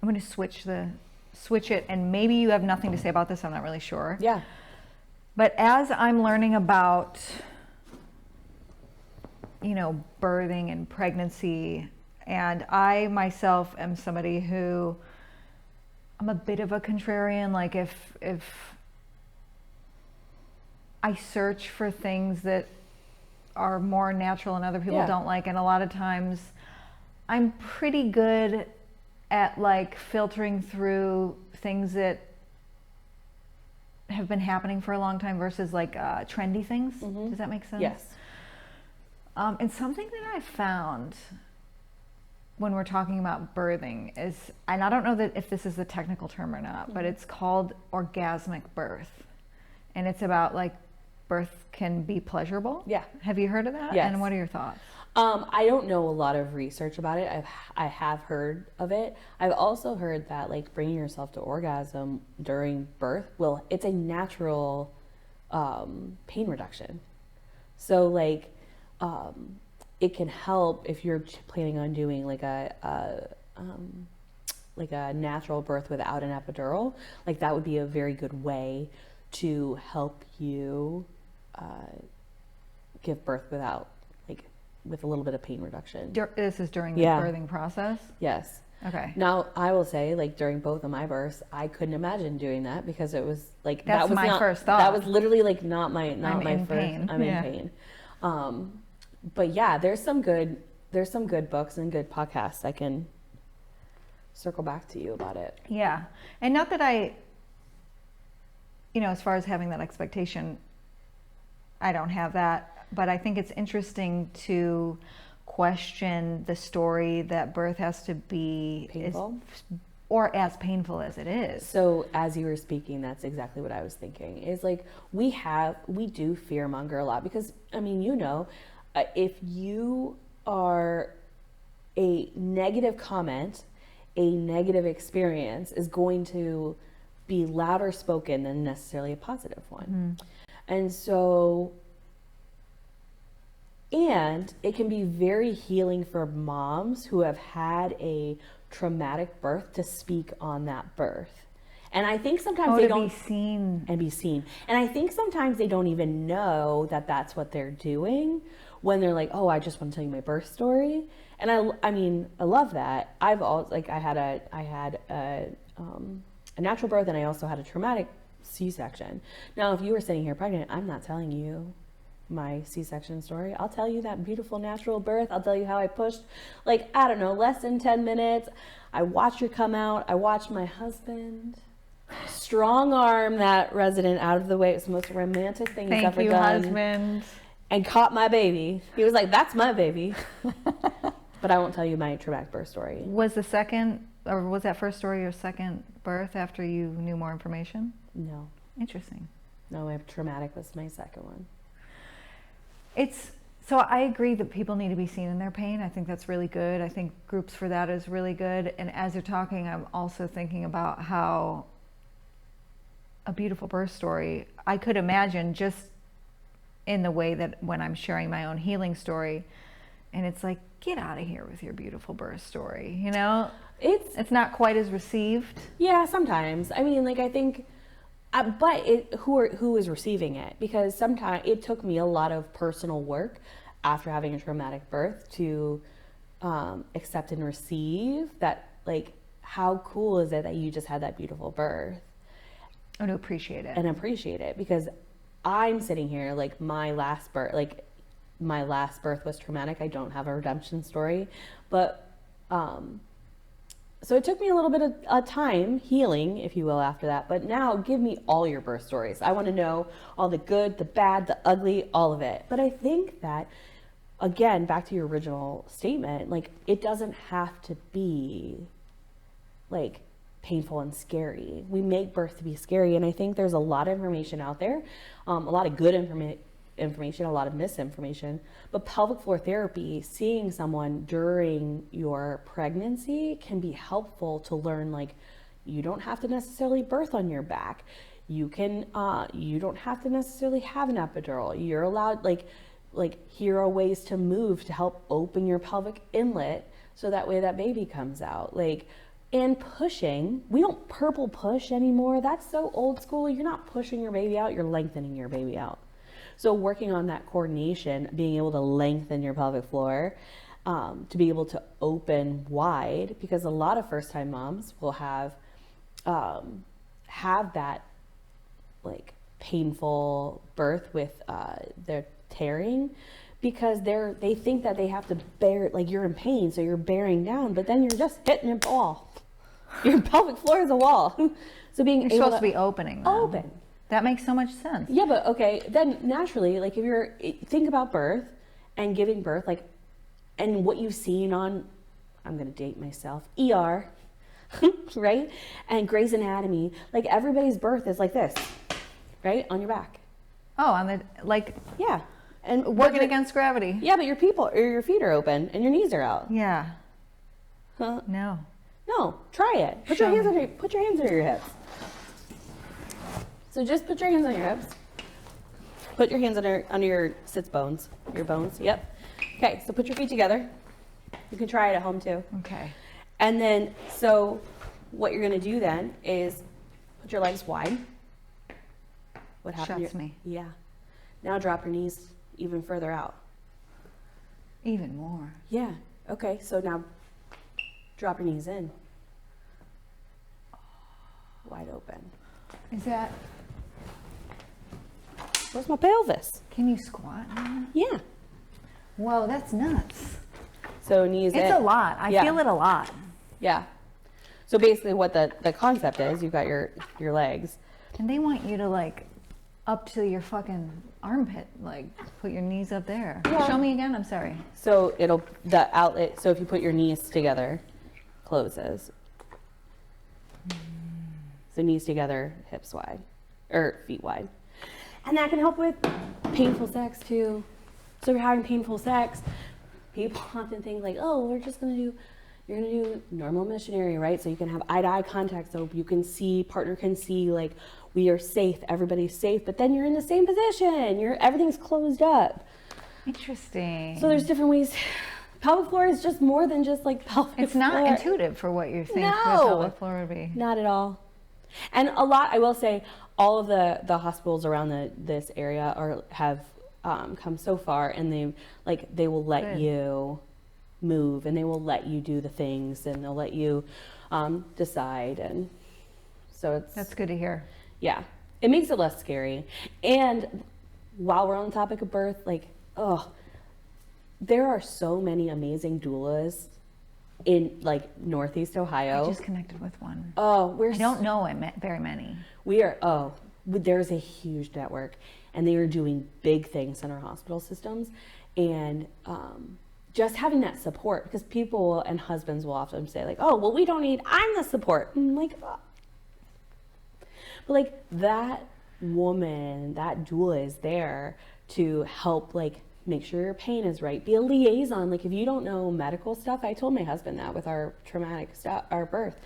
going to switch it, and maybe you have nothing to say about this. I'm not really sure. Yeah. But as I'm learning about, birthing and pregnancy, and I myself am somebody who, I'm a bit of a contrarian. Like if I search for things that are more natural and other people don't like, and a lot of times I'm pretty good at like filtering through things that have been happening for a long time versus like trendy things. Mm-hmm. Does that make sense? Yes. And something that I found when we're talking about birthing is, and I don't know that if this is the technical term or not, but it's called orgasmic birth. And it's about like birth can be pleasurable. Yeah. Have you heard of that? Yes. And what are your thoughts? I don't know a lot of research about it. I have heard of it. I've also heard that like bringing yourself to orgasm during birth, it's a natural pain reduction. So like it can help if you're planning on doing like a natural birth without an epidural. Like that would be a very good way to help you give birth with a little bit of pain reduction. This is during the birthing process? Yes. Okay. Now I will say, like during both of my births, I couldn't imagine doing that because it was like that was my first thought. That was literally like not my first. Pain. I'm in pain. But yeah, there's some good books and good podcasts. I can circle back to you about it. Yeah. And not that I, as far as having that expectation, I don't have that, but I think it's interesting to question the story that birth has to be painful or as painful as it is. So as you were speaking, that's exactly what I was thinking, is like we do fear-monger a lot because, I mean, if you are a negative comment, a negative experience is going to be louder spoken than necessarily a positive one. Mm. And so, and it can be very healing for moms who have had a traumatic birth to speak on that birth. And I think sometimes Oh, they to don't be seen. and be seen. And I think sometimes they don't even know that that's what they're doing when they're like, "Oh, I just want to tell you my birth story." And I mean, I love that. I've always like I had a natural birth, and I also had a traumatic C-section. Now, if you were sitting here pregnant, I'm not telling you my C-section story. I'll tell you that beautiful natural birth. I'll tell you how I pushed, like, I don't know, less than 10 minutes. I watched her come out. I watched my husband strong arm that resident out of the way. It was the most romantic thing he's ever done. Husband. And caught my baby. He was like, "That's my baby." But I won't tell you my traumatic birth story. Was the second, or was that first story your second birth after you knew more information? No. Interesting. No, my traumatic was my second one. So I agree that people need to be seen in their pain. I think that's really good. I think groups for that is really good. And as you're talking, I'm also thinking about how a beautiful birth story, I could imagine just in the way that when I'm sharing my own healing story, and it's like, get out of here with your beautiful birth story, you know? It's not quite as received. Yeah, sometimes. I mean, like, I think, but who is receiving it? Because sometimes it took me a lot of personal work after having a traumatic birth to accept and receive that, like, how cool is it that you just had that beautiful birth? And to appreciate it. And appreciate it, because I'm sitting here like my last birth was traumatic. I don't have a redemption story, but so it took me a little bit of time healing, if you will, after that. But now give me all your birth stories. I want to know all the good, the bad, the ugly, all of it. But I think that, again, back to your original statement, like, it doesn't have to be like painful and scary. We make birth to be scary, and I think there's a lot of information out there, a lot of good information, a lot of misinformation. But pelvic floor therapy, seeing someone during your pregnancy, can be helpful to learn, like, you don't have to necessarily birth on your back. You can, you don't have to necessarily have an epidural. You're allowed, like here are ways to move to help open your pelvic inlet so that way that baby comes out. Like, and pushing, we don't purple push anymore. That's so old school. You're not pushing your baby out, you're lengthening your baby out. So working on that coordination, being able to lengthen your pelvic floor, to be able to open wide, because a lot of first-time moms will have that, like, painful birth with their tearing, because they think that they have to bear, like, you're in pain, so you're bearing down, but then you're just hitting a wall. Your pelvic floor is a wall. So being You're able supposed to be opening them. open. That makes so much sense. Yeah, but okay, then naturally, like, if you're, think about birth and giving birth, like, and what you've seen on, I'm gonna date myself, ER, right? And Grey's Anatomy, like, everybody's birth is like this, right? On your back. Oh, on the, like, Yeah. And working against gravity. Yeah, but your your feet are open and your knees are out. Yeah. Huh? No. No, try it. Put your hands under your hips. So just put your hands on your hips. Put your hands under your sits bones. Your bones. Yep. Okay, so put your feet together. You can try it at home too. Okay. And then, so what you're gonna do then is put your legs wide. What happened? Shuts me. Yeah. Now drop your knees even further out. Even more. Yeah. Okay, so now drop your knees in. Wide open. Is that, Where's my pelvis? can you squat now? Yeah. Whoa, that's nuts. So knees in. It's a lot. I Yeah. feel it a lot. Yeah. So basically what the concept is, you've got your legs. And they want you to, like, up to your fucking armpit, like, put your knees up there. Yeah. Show me again, I'm sorry. So the outlet, so if you put your knees together, closes. So knees together, hips wide, or feet wide. And that can help with painful sex too. So if you're having painful sex, people often think like, oh, you're gonna do normal missionary, right? So you can have eye-to-eye contact, so you can see, partner can see, like, we are safe, everybody's safe, but then you're in the same position, everything's closed up. Interesting. So there's different ways Pelvic floor is just more than just like pelvic It's floor. not intuitive for what you think No. the pelvic floor would be. Not at all. And a lot, I will say, all of the hospitals around this area have come so far, and they will let Good. you move, and they will let you do the things, and they'll let you decide, and so That's good to hear. yeah, it makes it less scary. And while we're on the topic of birth, like, there are so many amazing doulas in like Northeast Ohio. I just connected with one. Oh, I don't know very many. There's a huge network, and they are doing big things in our hospital systems, and just having that support, because people and husbands will often say like, oh, well, I'm the support. And I'm like, oh. But like that woman, that doula is there to help like make sure your pain is right, be a liaison. Like if you don't know medical stuff, I told my husband that with our traumatic stuff, our birth,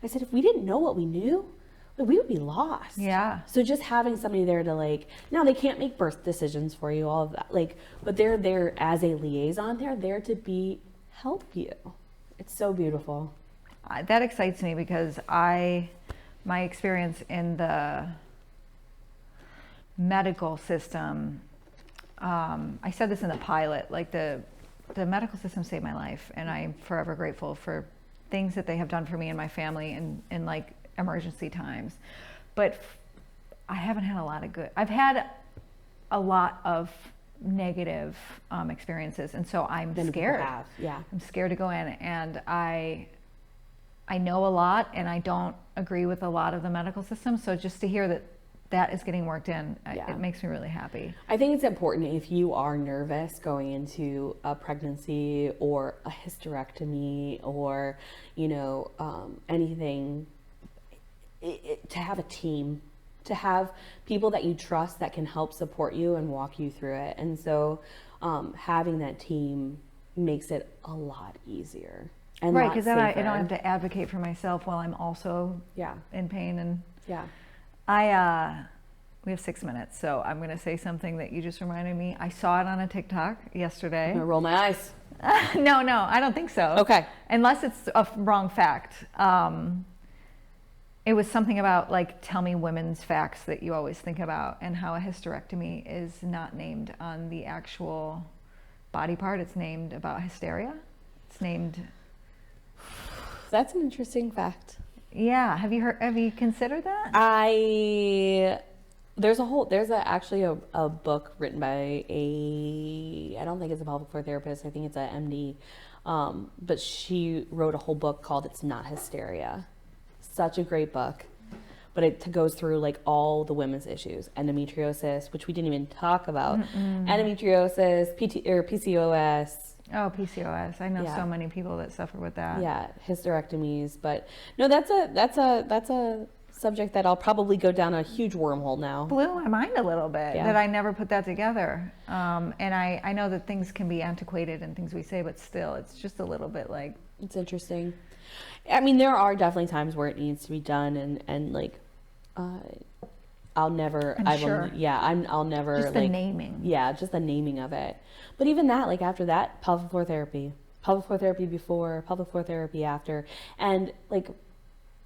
I said, if we didn't know what we knew, like, we would be lost. Yeah. So just having somebody there to like, now they can't make birth decisions for you, all of that, like, but they're there as a liaison. They're there to help you. It's so beautiful. That excites me because my experience in the medical system, I said this in the pilot, like the medical system saved my life, and I'm forever grateful for things that they have done for me and my family in like emergency times. But I haven't had a lot of good. I've had a lot of negative experiences, and so I'm scared. I'm scared to go in, and I know a lot, and I don't agree with a lot of the medical system. So just to hear that is getting worked in, it makes me really happy. I think it's important if you are nervous going into a pregnancy or a hysterectomy or, anything, to have a team, to have people that you trust that can help support you and walk you through it. And so having that team makes it a lot easier. And right, because then I don't have to advocate for myself while I'm also in pain. And we have 6 minutes, so I'm going to say something that you just reminded me. I saw it on a TikTok yesterday. I'm going to roll my eyes. No, I don't think so. Okay. Unless it's a wrong fact. It was something about like, tell me women's facts that you always think about, and how a hysterectomy is not named on the actual body part. It's named about hysteria. It's named... That's an interesting fact. Yeah. Have you considered that? There's actually a book written by I don't think it's a pelvic floor therapist, I think it's a MD, but she wrote a whole book called It's Not Hysteria. Such a great book, but it goes through like all the women's issues, endometriosis, which we didn't even talk about, endometriosis, PCOS. Oh, PCOS. I know so many people that suffer with that. Yeah, hysterectomies. But no, that's a subject that I'll probably go down a huge wormhole now. Blew my mind a little bit that I never put that together. And I know that things can be antiquated and things we say, but still, it's just a little bit like... It's interesting. I mean, there are definitely times where it needs to be done, and like, I'll never... I'll never... Just the naming. Yeah, just the naming of it. But even that, like after that, pelvic floor therapy before, pelvic floor therapy after, and like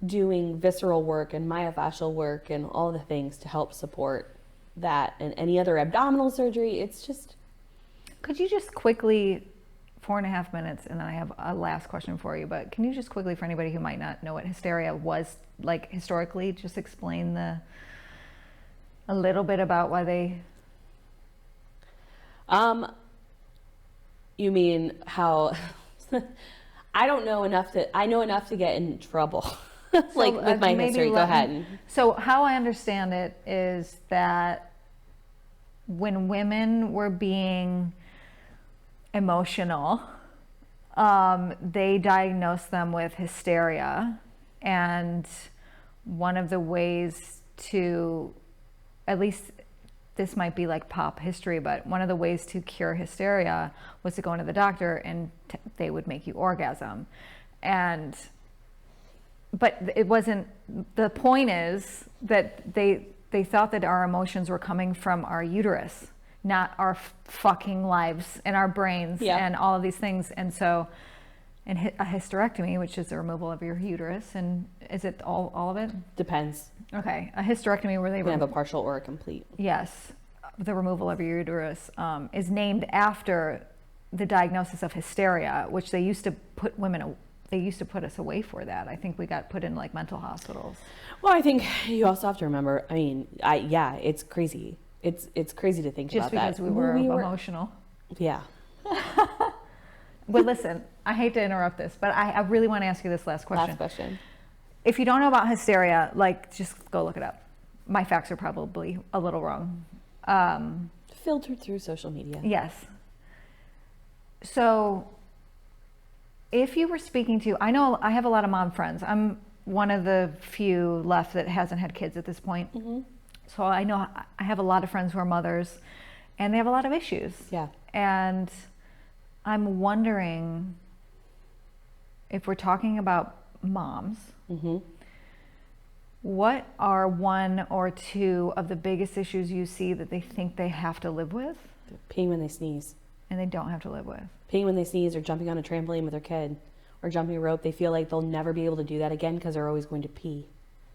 doing visceral work and myofascial work and all the things to help support that, and any other abdominal surgery. It's just... Could you just quickly, 4.5 minutes, and then I have a last question for you, but can you just quickly, for anybody who might not know what hysteria was like historically, just explain a little bit about why they... You mean how... I know enough to get in trouble. Like with my history. Go ahead. So how I understand it is that when women were being emotional, they diagnosed them with hysteria, and one of the ways to, at least this might be like pop history, but one of the ways to cure hysteria was to go into the doctor and they would make you orgasm. But it wasn't, the point is that they thought that our emotions were coming from our uterus, not our fucking lives and our brains and all of these things. And so, and a hysterectomy, which is the removal of your uterus, and is it all of it? Depends. Okay, a hysterectomy where they You can have a partial or a complete. Yes, the removal of your uterus is named after the diagnosis of hysteria, which they used to put women. They used to put us away for that. I think we got put in like mental hospitals. Well, I think you also have to remember. I mean, it's crazy. It's crazy to think Just about that. Just because we were emotional. Yeah. But listen, I hate to interrupt this, but I really want to ask you this last question. Last question. If you don't know about hysteria, like, just go look it up. My facts are probably a little wrong. Filtered through social media. Yes. So if you were speaking to, I know I have a lot of mom friends. I'm one of the few left that hasn't had kids at this point. Mm-hmm. So I know I have a lot of friends who are mothers, and they have a lot of issues. Yeah. And I'm wondering if we're talking about moms, Mm-hmm. what are one or two of the biggest issues you see that they think they have to live with Peeing when they sneeze. and they don't have to live with? Peeing when they sneeze, or jumping on a trampoline with their kid, or jumping a rope. They feel like they'll never be able to do that again because they're always going to pee.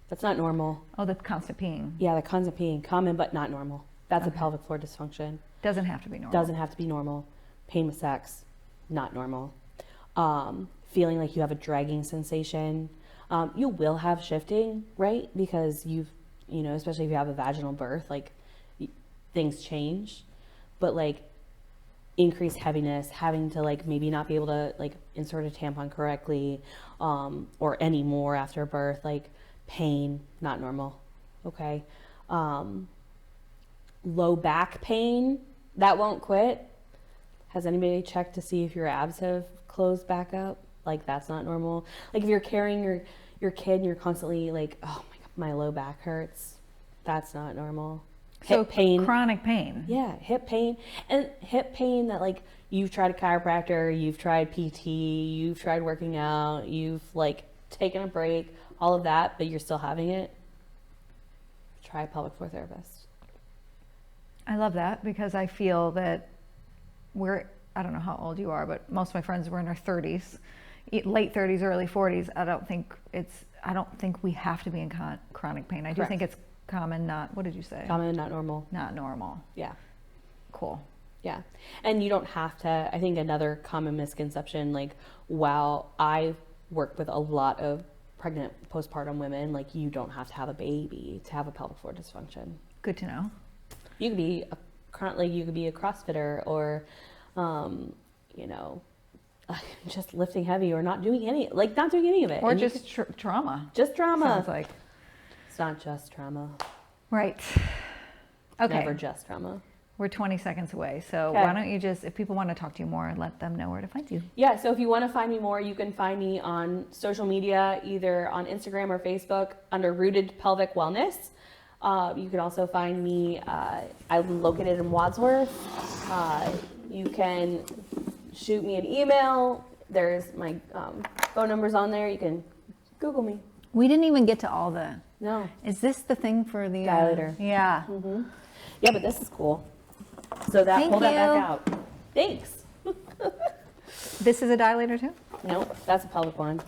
That's not normal. Oh, the constant peeing. Yeah, the constant peeing, common but not normal. That's Okay. a pelvic floor dysfunction. Doesn't have to be normal. Doesn't have to be normal. Pain with sex, not normal. Feeling like you have a dragging sensation. You will have shifting, right? Because especially if you have a vaginal birth, like things change. But like increased heaviness, having to like maybe not be able to like insert a tampon correctly, or any more after birth, like pain, not normal. Okay. Low back pain, that won't quit. Has anybody checked to see if your abs have closed back up? Like that's not normal. Like if you're carrying your kid and you're constantly like, oh my God, my low back hurts. That's not normal. So Hip pain. chronic pain. Yeah, hip pain. And hip pain that like you've tried a chiropractor, you've tried PT, you've tried working out, you've like taken a break, all of that, but you're still having it. Try a pelvic floor therapist. I love that because I feel that I don't know how old you are, but most of my friends were in their 30s, late 30s, early 40s. I don't think we have to be in chronic pain. I do think it's common, not, what did you say? Common, not normal. Not normal. Yeah. Cool. Yeah. And you don't have to, I think another common misconception, like, while I work with a lot of pregnant postpartum women, like you don't have to have a baby to have a pelvic floor dysfunction. Good to know. You could be you could be a CrossFitter, or, just lifting heavy, or not doing any of it. Or And just trauma. just trauma. Sounds like. It's not just trauma. Right. Okay. Never just trauma. We're 20 seconds away. So Okay. why don't you just, if people want to talk to you more, let them know where to find you. Yeah, so if you want to find me more, you can find me on social media, either on Instagram or Facebook under Rooted Pelvic Wellness. You can also find me, I'm located in Wadsworth. You can shoot me an email. There's my phone numbers on there. You can Google me. We didn't even get to all the. No. Is this the thing for the Dilator. Yeah. Mm-hmm. Yeah, but this is cool. So that, Thank pull that you. back out. Thanks. This is a dilator too? Nope, that's a pelvic one.